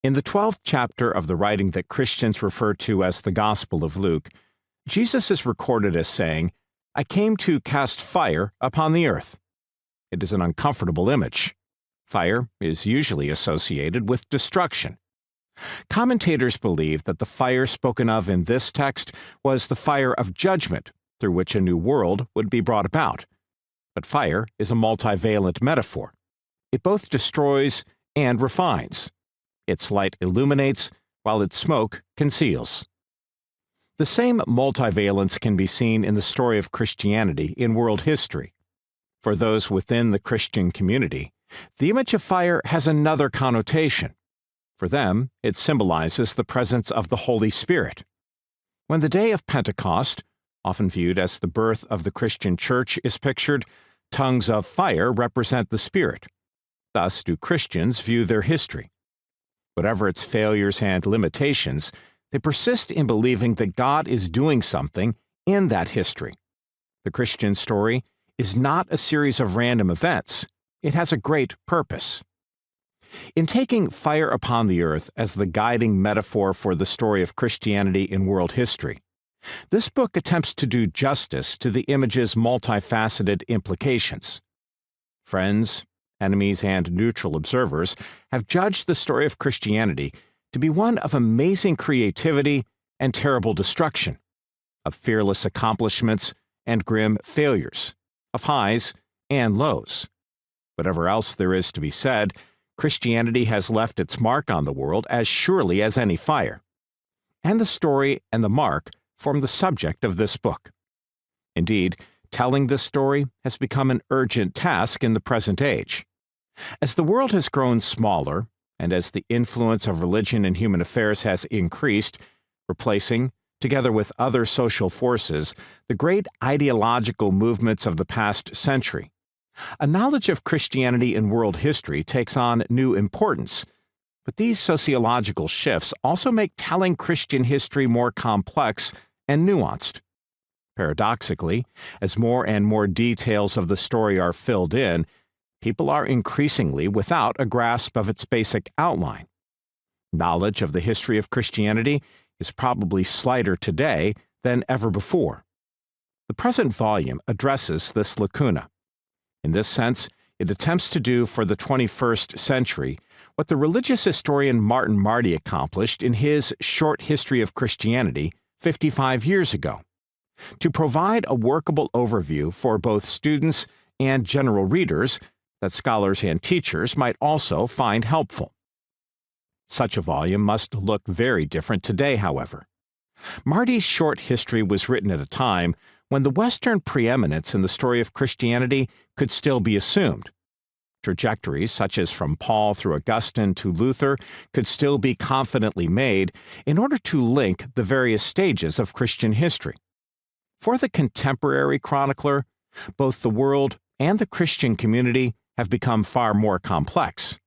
In the 12th chapter of the writing that Christians refer to as the Gospel of Luke, Jesus is recorded as saying, "I came to cast fire upon the earth." It is an uncomfortable image. Fire is usually associated with destruction. Commentators believe that the fire spoken of in this text was the fire of judgment, through which a new world would be brought about. But fire is a multivalent metaphor. It both destroys and refines. Its light illuminates, while its smoke conceals. The same multivalence can be seen in the story of Christianity in world history. For those within the Christian community, the image of fire has another connotation. For them, it symbolizes the presence of the Holy Spirit. When the day of Pentecost, often viewed as the birth of the Christian church, is pictured, tongues of fire represent the Spirit. Thus do Christians view their history. Whatever its failures and limitations, they persist in believing that God is doing something in that history. The Christian story is not a series of random events. It has a great purpose. In taking fire upon the earth as the guiding metaphor for the story of Christianity in world history, this book attempts to do justice to the image's multifaceted implications. Friends, enemies, and neutral observers have judged the story of Christianity to be one of amazing creativity and terrible destruction, of fearless accomplishments and grim failures, of highs and lows. Whatever else there is to be said, Christianity has left its mark on the world as surely as any fire. And the story and the mark form the subject of this book. Indeed, telling this story has become an urgent task in the present age. As the world has grown smaller, and as the influence of religion in human affairs has increased, replacing, together with other social forces, the great ideological movements of the past century, a knowledge of Christianity in world history takes on new importance. But these sociological shifts also make telling Christian history more complex and nuanced. Paradoxically, as more and more details of the story are filled in, people are increasingly without a grasp of its basic outline. Knowledge of the history of Christianity is probably slighter today than ever before. The present volume addresses this lacuna. In this sense, it attempts to do for the 21st century what the religious historian Martin Marty accomplished in his Short History of Christianity 55 years ago, to provide a workable overview for both students and general readers that scholars and teachers might also find helpful. Such a volume must look very different today, however. Marty's short history was written at a time when the Western preeminence in the story of Christianity could still be assumed. Trajectories such as from Paul through Augustine to Luther could still be confidently made in order to link the various stages of Christian history. For the contemporary chronicler, both the world and the Christian community have become far more complex.